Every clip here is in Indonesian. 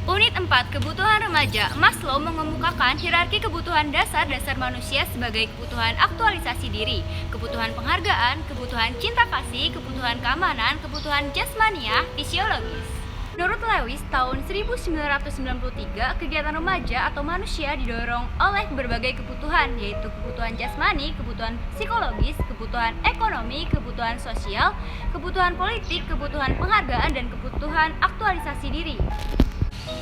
Unit 4 Kebutuhan Remaja, Maslow mengemukakan hierarki kebutuhan dasar manusia sebagai kebutuhan aktualisasi diri, kebutuhan penghargaan, kebutuhan cinta kasih, kebutuhan keamanan, kebutuhan jasmania, fisiologis. Menurut Lewis, tahun 1993, kegiatan remaja atau manusia didorong oleh berbagai kebutuhan, yaitu kebutuhan jasmani, kebutuhan psikologis, kebutuhan ekonomi, kebutuhan sosial, kebutuhan politik, kebutuhan penghargaan, dan kebutuhan aktualisasi diri.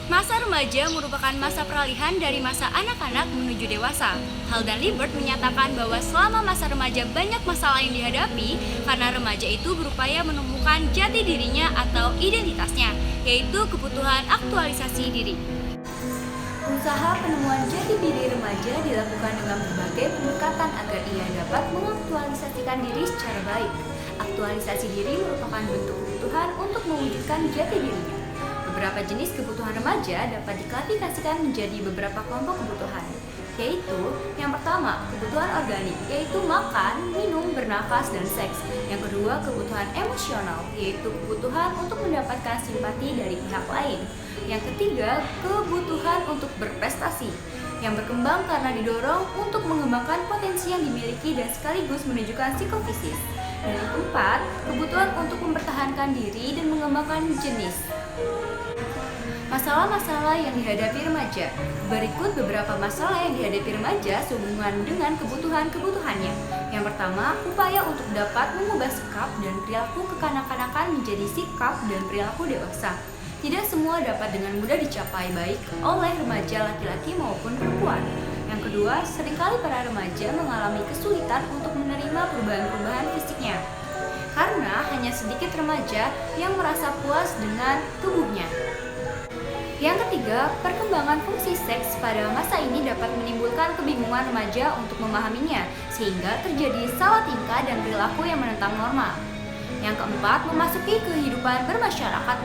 Masa remaja merupakan masa peralihan dari masa anak-anak menuju dewasa. Hal dan Libert menyatakan bahwa selama masa remaja banyak masalah yang dihadapi karena remaja itu berupaya menemukan jati dirinya atau identitasnya, yaitu kebutuhan aktualisasi diri. Usaha penemuan jati diri remaja dilakukan dengan berbagai pendekatan agar ia dapat mengaktualisasikan diri secara baik. Aktualisasi diri merupakan bentuk kebutuhan untuk mewujudkan jati dirinya. Beberapa jenis kebutuhan remaja dapat diklasifikasikan menjadi beberapa kelompok kebutuhan, yaitu yang pertama, kebutuhan organik, yaitu makan, minum, bernafas, dan seks. Yang kedua, kebutuhan emosional, yaitu kebutuhan untuk mendapatkan simpati dari pihak lain. Yang ketiga, kebutuhan untuk berprestasi, yang berkembang karena didorong untuk mengembangkan potensi yang dimiliki dan sekaligus menunjukkan psikofisis. Dan yang keempat, kebutuhan untuk mempertahankan diri dan mengembangkan jenis. Masalah-masalah yang dihadapi remaja. Berikut beberapa masalah yang dihadapi remaja sehubungan dengan kebutuhan-kebutuhannya. Yang pertama, upaya untuk dapat mengubah sikap dan perilaku kekanak-kanakan menjadi sikap dan perilaku dewasa. Tidak semua dapat dengan mudah dicapai baik oleh remaja laki-laki maupun perempuan. Yang kedua, seringkali para remaja mengalami kesulitan untuk menerima perubahan-perubahan fisiknya, karena hanya sedikit remaja yang merasa puas dengan tubuhnya. Yang ketiga, perkembangan fungsi seks pada masa ini dapat menimbulkan kebingungan remaja untuk memahaminya, sehingga terjadi salah tingkah dan perilaku yang menentang norma. Yang keempat, memasuki kehidupan bermasyarakat.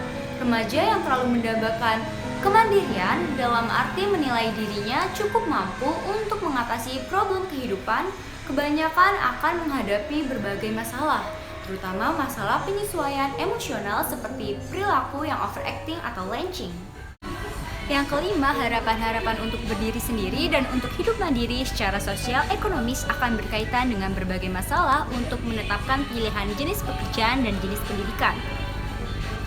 Remaja yang terlalu mendambakan kemandirian dalam arti menilai dirinya cukup mampu untuk mengatasi problem kehidupan, kebanyakan akan menghadapi berbagai masalah, terutama masalah penyesuaian emosional seperti perilaku yang overacting atau lynching. Yang kelima, harapan-harapan untuk berdiri sendiri dan untuk hidup mandiri secara sosial ekonomis akan berkaitan dengan berbagai masalah untuk menetapkan pilihan jenis pekerjaan dan jenis pendidikan.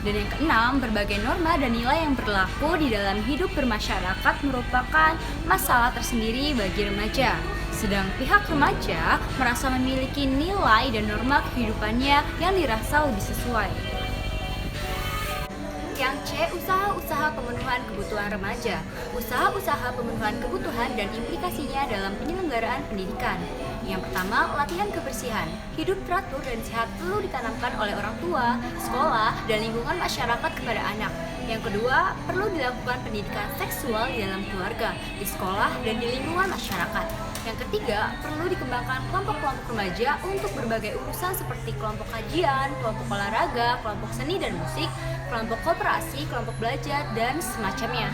Dan yang keenam, berbagai norma dan nilai yang berlaku di dalam hidup bermasyarakat merupakan masalah tersendiri bagi remaja. Sedang pihak remaja merasa memiliki nilai dan norma kehidupannya yang dirasa lebih sesuai. Yang C, usaha-usaha pemenuhan kebutuhan remaja. Usaha-usaha pemenuhan kebutuhan dan implikasinya dalam penyelenggaraan pendidikan. Yang pertama, latihan kebersihan. Hidup teratur dan sehat perlu ditanamkan oleh orang tua, sekolah, dan lingkungan masyarakat kepada anak. Yang kedua, perlu dilakukan pendidikan seksual di dalam keluarga, di sekolah, dan di lingkungan masyarakat. Yang ketiga, perlu dikembangkan kelompok-kelompok remaja untuk berbagai urusan seperti kelompok kajian, kelompok olahraga, kelompok seni dan musik, kelompok koperasi, kelompok belajar, dan semacamnya.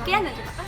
Sekian dan terima kasih.